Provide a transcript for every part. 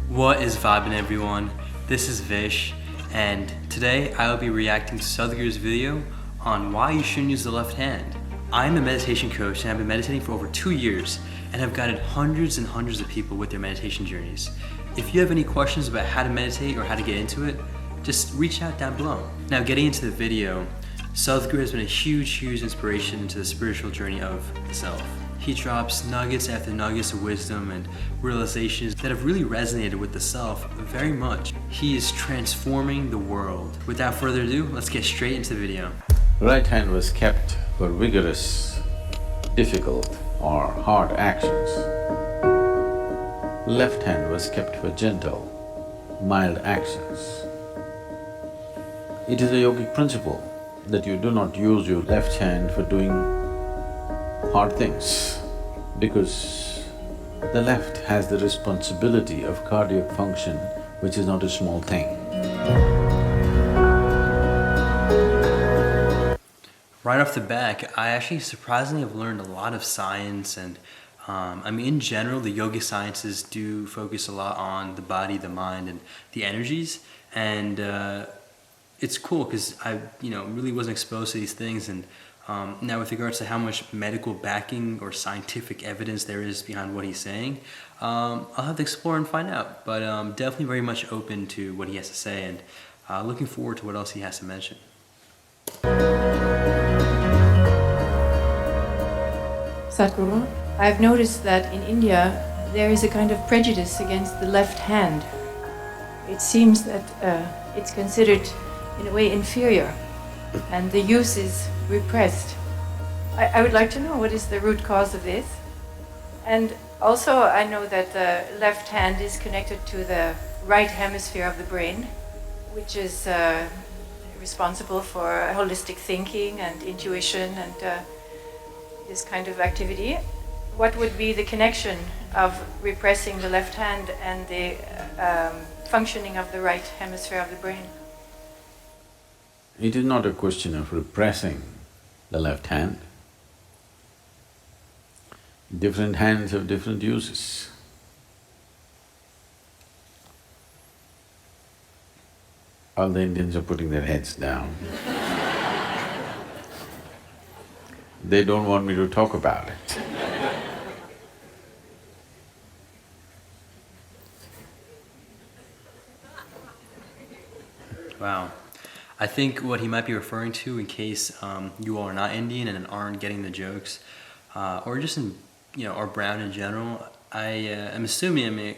What is vibin, everyone? This is Vish, and today I will be reacting to Sadhguru's video on why you shouldn't use the left hand. I'm a meditation coach and I've been meditating for over 2 years and have guided hundreds and hundreds of people with their meditation journeys. If you have any questions about how to meditate or how to get into it, just reach out down below. Now, getting into the video, Sadhguru has been a huge inspiration into the spiritual journey of the self. He drops nuggets after nuggets of wisdom and realizations that have really resonated with the self very much. He is transforming the world. Without further ado, let's get straight into the video. Right hand was kept for vigorous, difficult or hard actions. Left hand was kept for gentle, mild actions. It is a yogic principle that you do not use your left hand for doing hard things, because the left has the responsibility of cardiac function, which is not a small thing. Right off the back, I actually surprisingly have learned a lot of science and in general, the yogic sciences do focus a lot on the body, the mind, and the energies, and it's cool because I really wasn't exposed to these things. And now with regards to how much medical backing or scientific evidence there is behind what he's saying, I'll have to explore and find out, but definitely very much open to what he has to say, and looking forward to what else he has to mention. Sadhguru, I've noticed that in India there is a kind of prejudice against the left hand. It seems that it's considered in a way inferior and the use is repressed. I would like to know what is the root cause of this. And also I know that the left hand is connected to the right hemisphere of the brain, which is responsible for holistic thinking and intuition and this kind of activity. What would be the connection of repressing the left hand and the functioning of the right hemisphere of the brain? It is not a question of repressing the left hand. Different hands have different uses. All the Indians are putting their heads down. They don't want me to talk about it. Wow. I think what he might be referring to, in case you all are not Indian and aren't getting the jokes, or just are brown in general, I'm assuming,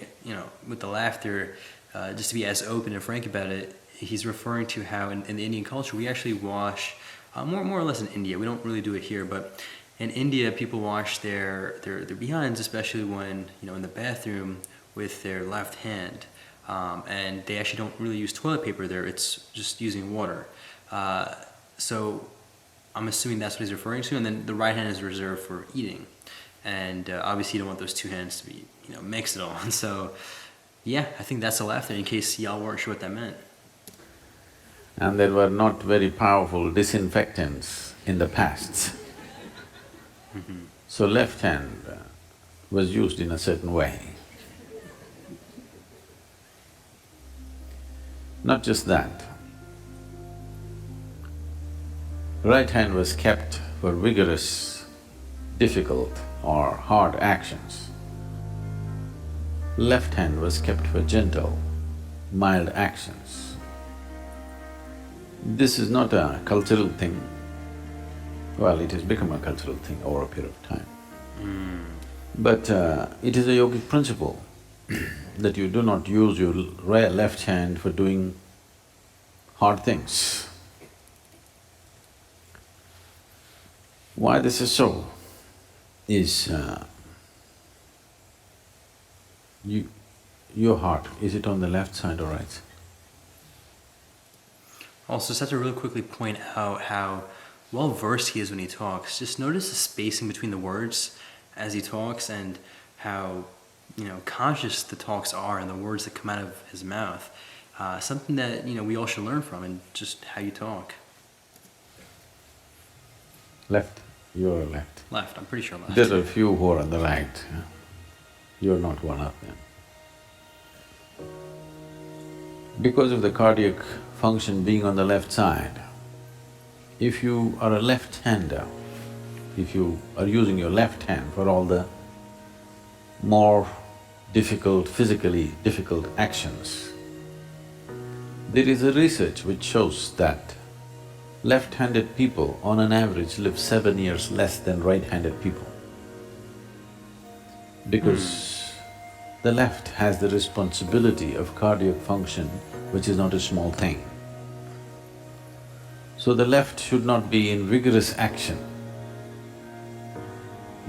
with the laughter, just to be as open and frank about it, he's referring to how in the Indian culture we actually wash, more or less in India, we don't really do it here, but in India people wash their behinds, especially when, in the bathroom, with their left hand. And they actually don't really use toilet paper there, it's just using water. So I'm assuming that's what he's referring to, and then the right hand is reserved for eating. And obviously you don't want those two hands to be, mixed at all. And so, yeah, I think that's the laughter, in case y'all weren't sure what that meant. And there were not very powerful disinfectants in the past. So left hand was used in a certain way. Not just that, right hand was kept for vigorous, difficult or hard actions. Left hand was kept for gentle, mild actions. This is not a cultural thing. Well, it has become a cultural thing over a period of time. But it is a yogic principle that you do not use your left hand for doing hard things. Why this is so is your heart, is it on the left side or right? Also, just have to really quickly point out how well-versed he is when he talks. Just notice the spacing between the words as he talks and how conscious the talks are and the words that come out of his mouth. Something that, we all should learn from, and just how you talk. Left, you're left. Left, I'm pretty sure left. There are a few who are on the right. You're not one of them. Because of the cardiac function being on the left side, if you are a left-hander, if you are using your left hand for all the more difficult, physically difficult actions, there is a research which shows that left-handed people on an average live 7 years less than right-handed people. Because the left has the responsibility of cardiac function, which is not a small thing. So the left should not be in vigorous action.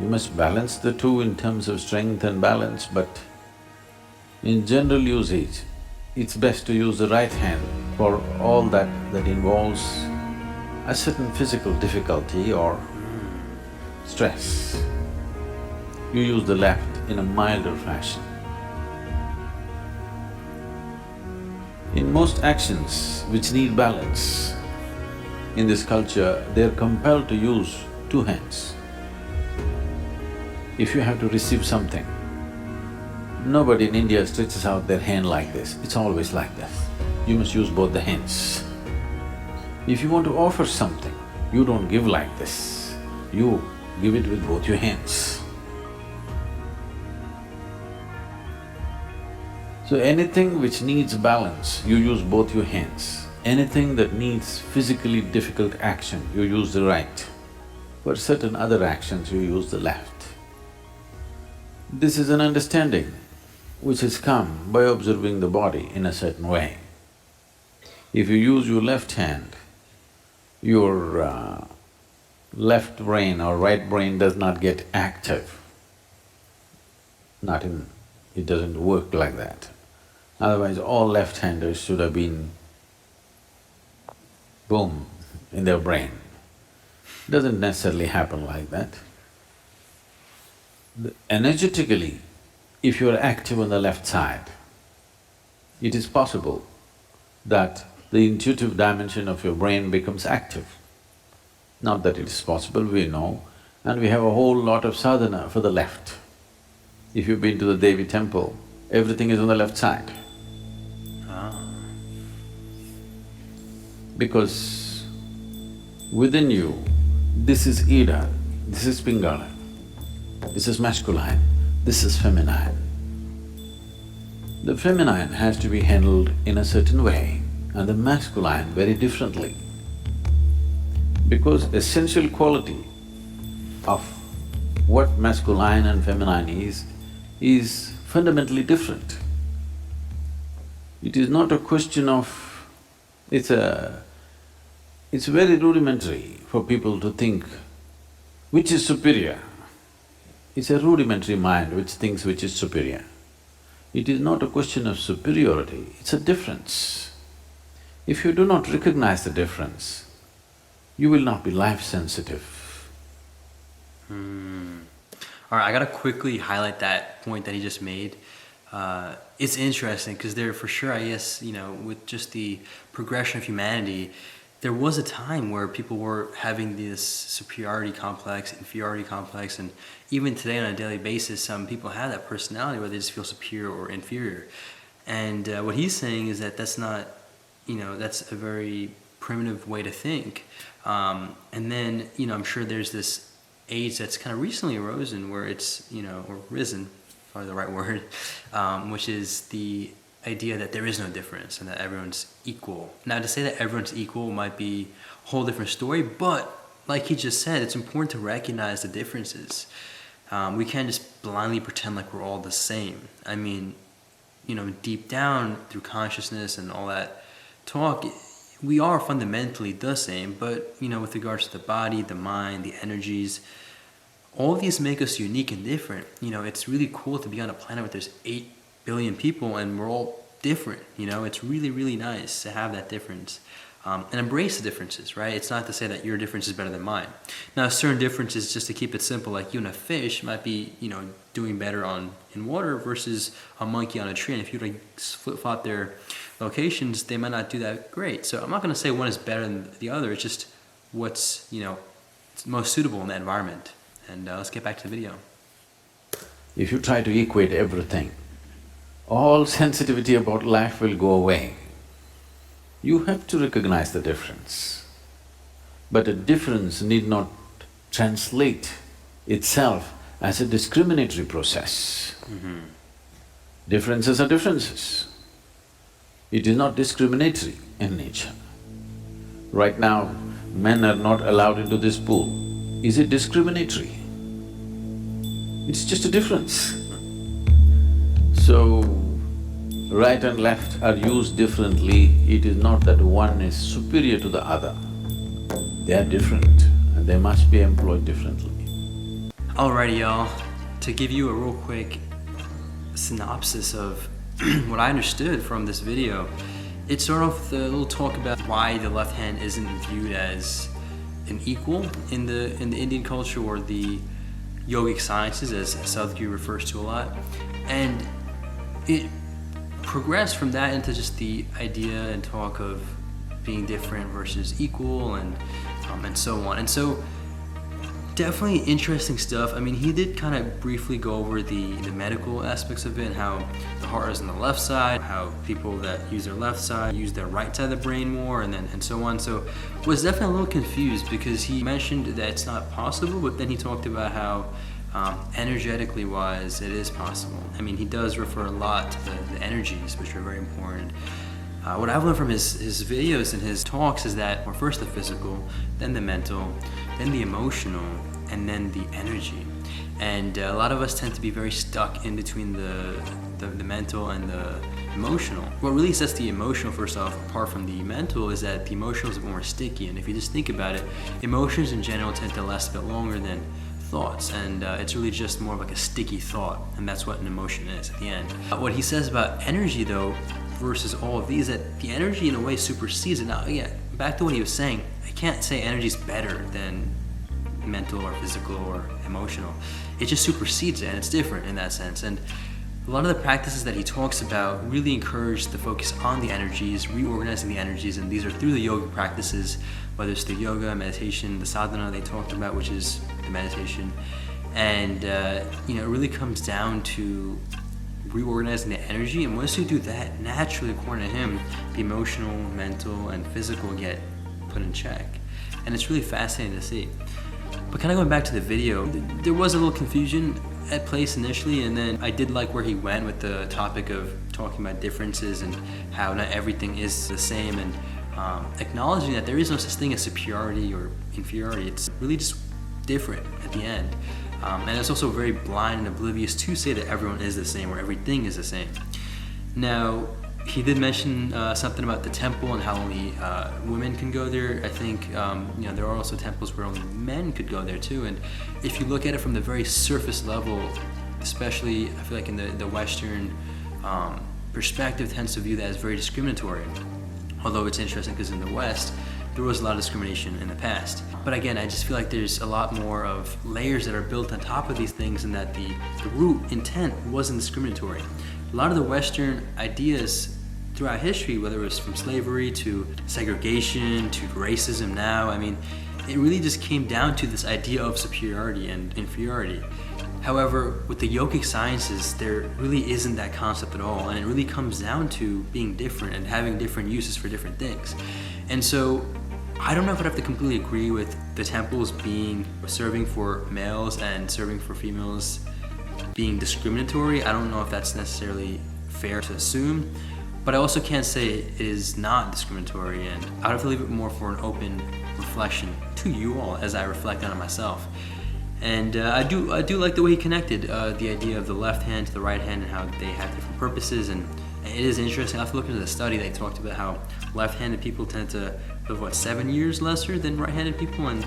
You must balance the two in terms of strength and balance, but in general usage, it's best to use the right hand for all that involves a certain physical difficulty or stress. You use the left in a milder fashion. In most actions which need balance, in this culture, they're compelled to use two hands. If you have to receive something, nobody in India stretches out their hand like this, it's always like this. You must use both the hands. If you want to offer something, you don't give like this, you give it with both your hands. So anything which needs balance, you use both your hands. Anything that needs physically difficult action, you use the right. For certain other actions, you use the left. This is an understanding which has come by observing the body in a certain way. If you use your left hand, your left brain or right brain does not get active. It doesn't work like that. Otherwise, all left-handers should have been boom in their brain. Doesn't necessarily happen like that. Energetically, if you are active on the left side, it is possible that the intuitive dimension of your brain becomes active. Not that it is possible, we know, and we have a whole lot of sadhana for the left. If you've been to the Devi temple, everything is on the left side. Because within you, this is Ida, this is Pingala, this is masculine, this is feminine. The feminine has to be handled in a certain way and the masculine very differently. Because essential quality of what masculine and feminine is fundamentally different. It is not a question of… It's very rudimentary for people to think which is superior. It's a rudimentary mind which thinks which is superior. It is not a question of superiority, it's a difference. If you do not recognize the difference, you will not be life-sensitive. Alright, I gotta quickly highlight that point that he just made. It's interesting because there for sure, I guess, with just the progression of humanity, there was a time where people were having this superiority complex, inferiority complex, and even today on a daily basis, some people have that personality where they just feel superior or inferior. And what he's saying is that that's not, that's a very primitive way to think. And then, I'm sure there's this age that's kind of recently arisen where it's, or risen, probably the right word, which is the idea that there is no difference and that everyone's equal. Now, to say that everyone's equal might be a whole different story, but like he just said, it's important to recognize the differences. We can't just blindly pretend like we're all the same. I mean, deep down through consciousness and all that talk, we are fundamentally the same, but, with regards to the body, the mind, the energies, all of these make us unique and different. It's really cool to be on a planet where there's 8 billion people and we're all different, It's really, really nice to have that difference. And embrace the differences, right? It's not to say that your difference is better than mine. Now, certain differences, just to keep it simple, like you and a fish might be, doing better in water versus a monkey on a tree. And if you flip-flop their locations, they might not do that great. So I'm not gonna say one is better than the other, it's just what's, most suitable in that environment. And let's get back to the video. If you try to equate everything, all sensitivity about life will go away. You have to recognize the difference. But a difference need not translate itself as a discriminatory process. Differences are differences. It is not discriminatory in nature. Right now, men are not allowed into this pool. Is it discriminatory? It's just a difference. So, right and left are used differently. It is not that one is superior to the other. They are different and they must be employed differently. Alrighty, y'all. To give you a real quick synopsis of what I understood from this video, it's sort of the little talk about why the left hand isn't viewed as an equal in the Indian culture, or the yogic sciences, as Sadhguru refers to a lot. And it progressed from that into just the idea and talk of being different versus equal, and so on. And so definitely interesting stuff. I mean, he did kind of briefly go over the medical aspects of it, and how the heart is on the left side, how people that use their left side use their right side of the brain more, and so on. So was definitely a little confused, because he mentioned that it's not possible, but then he talked about how energetically wise it is possible. I mean, he does refer a lot to the energies, which are very important. What I've learned from his videos and his talks is that, well, first the physical, then the mental, then the emotional, and then the energy. And a lot of us tend to be very stuck in between the mental and the emotional. What really sets the emotional, first off, apart from the mental, is that the emotional is a bit more sticky. And if you just think about it, emotions in general tend to last a bit longer than thoughts, and it's really just more of like a sticky thought, and that's what an emotion is at the end. What he says about energy, though, versus all of these, that the energy in a way supersedes it. Now, yeah, back to what he was saying, I can't say energy is better than mental or physical or emotional. It just supersedes it, and it's different in that sense. And a lot of the practices that he talks about really encourage the focus on the energies, reorganizing the energies, and these are through the yoga practices, whether it's the yoga, meditation, the sadhana they talked about, which is the meditation. And you know, it really comes down to reorganizing the energy, and once you do that, naturally, according to him, the emotional, mental, and physical get put in check. And it's really fascinating to see. But kind of going back to the video, there was a little confusion at place initially, and then I did like where he went with the topic of talking about differences and how not everything is the same, and acknowledging that there is no such thing as superiority or inferiority. It's really just different at the end. And it's also very blind and oblivious to say that everyone is the same or everything is the same. Now, he did mention something about the temple and how only women can go there. I think you know, there are also temples where only men could go there too. And if you look at it from the very surface level, especially I feel like in the Western perspective, tends to view that as very discriminatory. Although it's interesting because in the West, there was a lot of discrimination in the past. But again, I just feel like there's a lot more of layers that are built on top of these things, and that the root intent wasn't discriminatory. A lot of the Western ideas throughout history, whether it was from slavery to segregation to racism now, I mean, it really just came down to this idea of superiority and inferiority. However, with the yogic sciences, there really isn't that concept at all, and it really comes down to being different and having different uses for different things. And so, I don't know if I'd have to completely agree with the temples serving for males and serving for females being discriminatory. I don't know if that's necessarily fair to assume, but I also can't say it is not discriminatory, and I'd have to leave it more for an open reflection to you all as I reflect on it myself. And I do like the way he connected the idea of the left hand to the right hand and how they have different purposes. And it is interesting. I have to look into the study that talked about how left-handed people tend to live 7 years lesser than right-handed people, and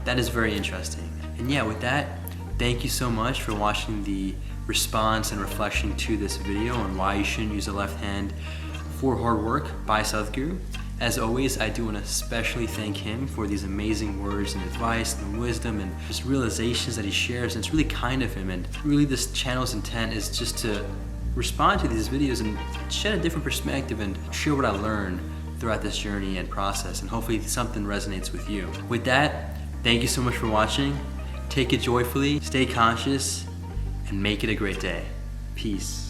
that is very interesting. And yeah, with that, thank you so much for watching the response and reflection to this video on why you shouldn't use the left hand for hard work by Sadhguru. As always, I do want to especially thank him for these amazing words and advice and wisdom and just realizations that he shares, and it's really kind of him. And really this channel's intent is just to respond to these videos and shed a different perspective and share what I learned throughout this journey and process, and hopefully something resonates with you. With that, thank you so much for watching. Take it joyfully, stay conscious, and make it a great day. Peace.